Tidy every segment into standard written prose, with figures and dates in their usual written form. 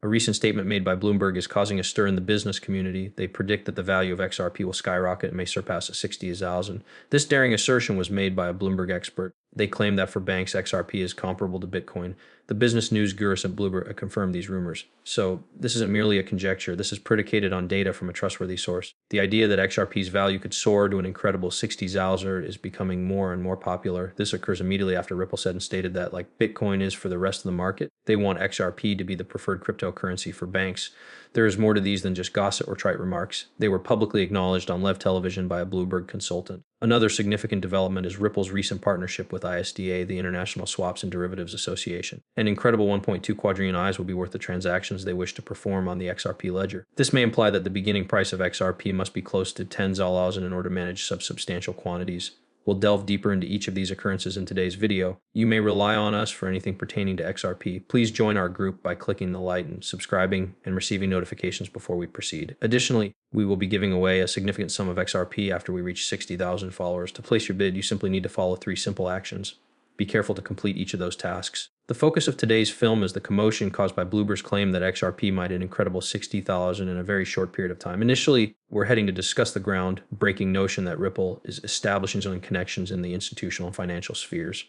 A recent statement made by Bloomberg is causing a stir in the business community. They predict that the value of XRP will skyrocket and may surpass 60,000. This daring assertion was made by a Bloomberg expert. They claim that for banks, XRP is comparable to Bitcoin. The business news guru at Bloomberg confirmed these rumors. So this isn't merely a conjecture. This is predicated on data from a trustworthy source. The idea that XRP's value could soar to an incredible 60,000 is becoming more and more popular. This occurs immediately after Ripple said and stated that, like Bitcoin is for the rest of the market, they want XRP to be the preferred cryptocurrency for banks. There is more to these than just gossip or trite remarks. They were publicly acknowledged on live television by a Bloomberg consultant. Another significant development is Ripple's recent partnership with ISDA, the International Swaps and Derivatives Association. An incredible 1.2 quadrillion Is will be worth the transactions they wish to perform on the XRP ledger. This may imply that the beginning price of XRP must be close to 10,000 in order to manage such substantial quantities. We'll delve deeper into each of these occurrences in today's video. You may rely on us for anything pertaining to XRP. Please join our group by clicking the like and subscribing and receiving notifications before we proceed. Additionally, we will be giving away a significant sum of XRP after we reach 60,000 followers. To place your bid, you simply need to follow 3 simple actions. Be careful to complete each of those tasks. The focus of today's film is the commotion caused by Bloomberg's claim that XRP might hit an incredible 60,000 in a very short period of time. Initially, we're heading to discuss the ground-breaking notion that Ripple is establishing its own connections in the institutional and financial spheres.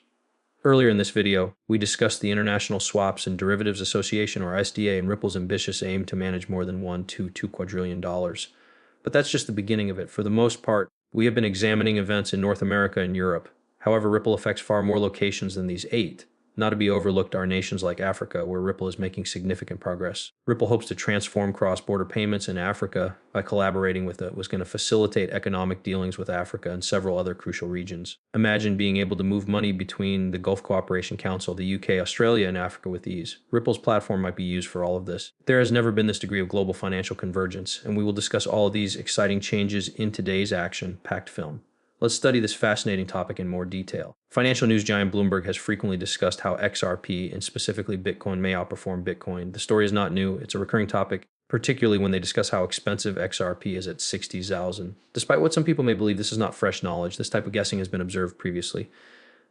Earlier in this video, we discussed the International Swaps and Derivatives Association, or ISDA, and Ripple's ambitious aim to manage more than $2 quadrillion. But that's just the beginning of it. For the most part, we have been examining events in North America and Europe. However, Ripple affects far more locations than these 8. Not to be overlooked are nations like Africa, where Ripple is making significant progress. Ripple hopes to transform cross-border payments in Africa by collaborating with it, was going to facilitate economic dealings with Africa and several other crucial regions. Imagine being able to move money between the Gulf Cooperation Council, the UK, Australia, and Africa with ease. Ripple's platform might be used for all of this. There has never been this degree of global financial convergence, and we will discuss all of these exciting changes in today's action-packed film. Let's study this fascinating topic in more detail. Financial news giant Bloomberg has frequently discussed how XRP, and specifically Bitcoin, may outperform Bitcoin. The story is not new. It's a recurring topic, particularly when they discuss how expensive XRP is at 60,000. Despite what some people may believe, this is not fresh knowledge. This type of guessing has been observed previously.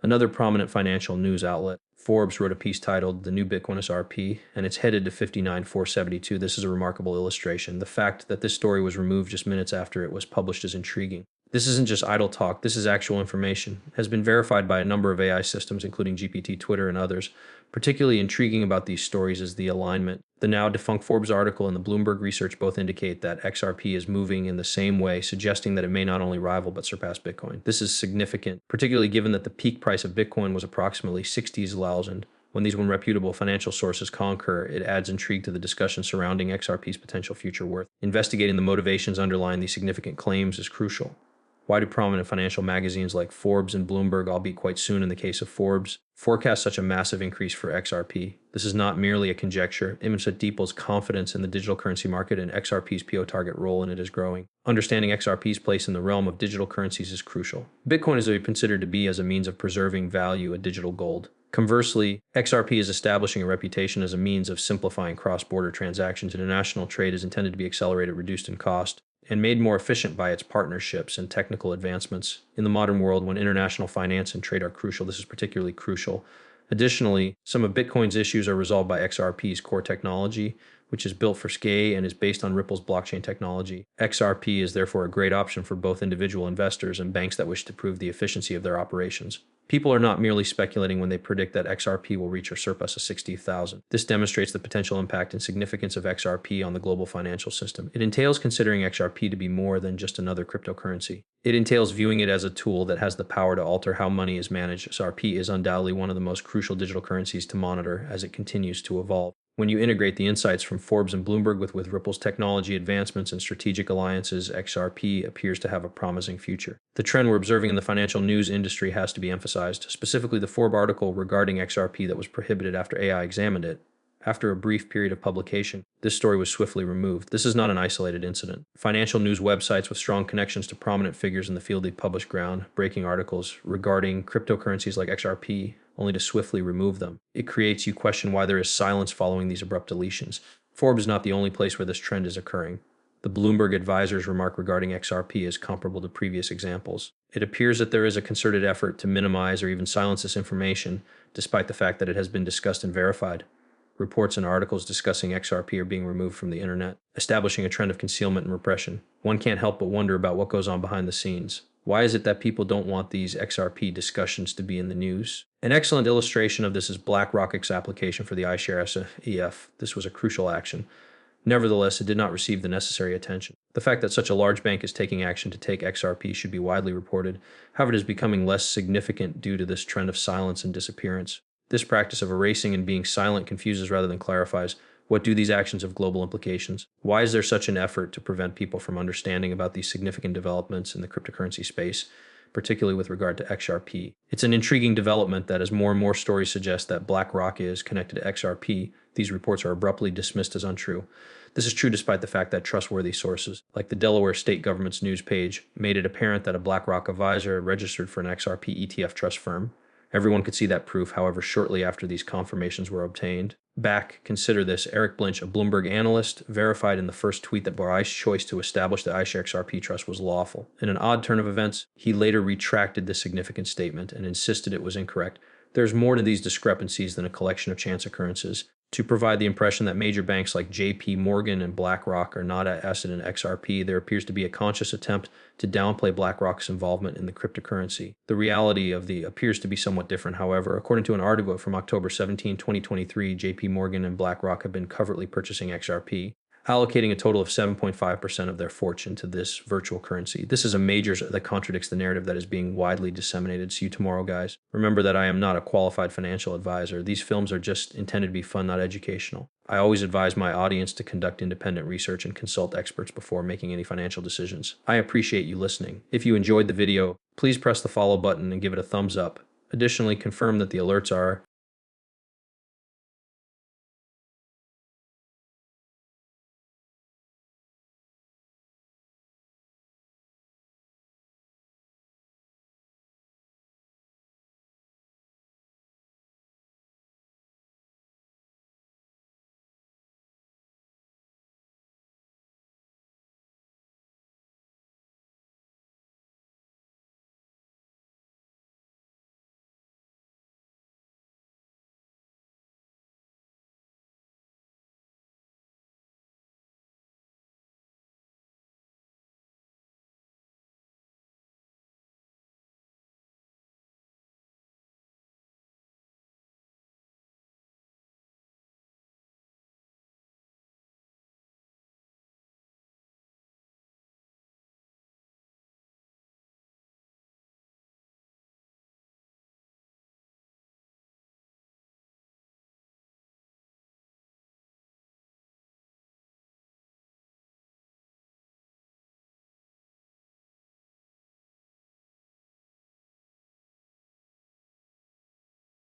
Another prominent financial news outlet, Forbes, wrote a piece titled "The New Bitcoin is RP," and it's headed to 59,472. This is a remarkable illustration. The fact that this story was removed just minutes after it was published is intriguing. This isn't just idle talk, this is actual information. It has been verified by a number of AI systems, including GPT, Twitter, and others. Particularly intriguing about these stories is the alignment. The now defunct Forbes article and the Bloomberg research both indicate that XRP is moving in the same way, suggesting that it may not only rival but surpass Bitcoin. This is significant, particularly given that the peak price of Bitcoin was approximately 60,000. When these reputable financial sources concur, it adds intrigue to the discussion surrounding XRP's potential future worth. Investigating the motivations underlying these significant claims is crucial. Why do prominent financial magazines like Forbes and Bloomberg, albeit quite soon in the case of Forbes, forecast such a massive increase for XRP? This is not merely a conjecture. Image that deepens confidence in the digital currency market, and XRP's PO target role in it is growing. Understanding XRP's place in the realm of digital currencies is crucial. Bitcoin is considered to be as a means of preserving value a digital gold. Conversely, XRP is establishing a reputation as a means of simplifying cross-border transactions. International trade is intended to be accelerated, reduced in cost, and made more efficient by its partnerships and technical advancements. In the modern world, when international finance and trade are crucial, this is particularly crucial. Additionally, some of Bitcoin's issues are resolved by XRP's core technology, which is built for scale and is based on Ripple's blockchain technology. XRP is therefore a great option for both individual investors and banks that wish to prove the efficiency of their operations. People are not merely speculating when they predict that XRP will reach or surpass 60,000. This demonstrates the potential impact and significance of XRP on the global financial system. It entails considering XRP to be more than just another cryptocurrency. It entails viewing it as a tool that has the power to alter how money is managed. XRP is undoubtedly one of the most crucial digital currencies to monitor as it continues to evolve. When you integrate the insights from Forbes and Bloomberg with Ripple's technology advancements and strategic alliances, XRP appears to have a promising future. The trend we're observing in the financial news industry has to be emphasized, specifically the Forbes article regarding XRP that was prohibited after AI examined it. After a brief period of publication, this story was swiftly removed. This is not an isolated incident. Financial news websites with strong connections to prominent figures in the field publish ground-breaking articles regarding cryptocurrencies like XRP, only to swiftly remove them. It creates you question why there is silence following these abrupt deletions. Forbes is not the only place where this trend is occurring. The Bloomberg advisor's remark regarding XRP is comparable to previous examples. It appears that there is a concerted effort to minimize or even silence this information, despite the fact that it has been discussed and verified. Reports and articles discussing XRP are being removed from the internet, establishing a trend of concealment and repression. One can't help but wonder about what goes on behind the scenes. Why is it that people don't want these XRP discussions to be in the news? An excellent illustration of this is BlackRock's application for the iShares EF. This was a crucial action. Nevertheless, it did not receive the necessary attention. The fact that such a large bank is taking action to take XRP should be widely reported. However, it is becoming less significant due to this trend of silence and disappearance. This practice of erasing and being silent confuses rather than clarifies. What do these actions have global implications? Why is there such an effort to prevent people from understanding about these significant developments in the cryptocurrency space, particularly with regard to XRP? It's an intriguing development that as more and more stories suggest that BlackRock is connected to XRP, these reports are abruptly dismissed as untrue. This is true despite the fact that trustworthy sources, like the Delaware state government's news page, made it apparent that a BlackRock advisor registered for an XRP ETF trust firm. Everyone could see that proof, however, shortly after these confirmations were obtained. Consider this, Eric Blinch, a Bloomberg analyst, verified in the first tweet that Barai's choice to establish the iShares XRP trust was lawful. In an odd turn of events, he later retracted this significant statement and insisted it was incorrect. There's more to these discrepancies than a collection of chance occurrences. To provide the impression that major banks like JP Morgan and BlackRock are not at asset in XRP, there appears to be a conscious attempt to downplay BlackRock's involvement in the cryptocurrency. The reality appears to be somewhat different, however. According to an article from October 17, 2023, JP Morgan and BlackRock have been covertly purchasing XRP, allocating a total of 7.5% of their fortune to this virtual currency. This is a major that contradicts the narrative that is being widely disseminated. See you tomorrow, guys. Remember that I am not a qualified financial advisor. These films are just intended to be fun, not educational. I always advise my audience to conduct independent research and consult experts before making any financial decisions. I appreciate you listening. If you enjoyed the video, please press the follow button and give it a thumbs up. Additionally, confirm that the alerts are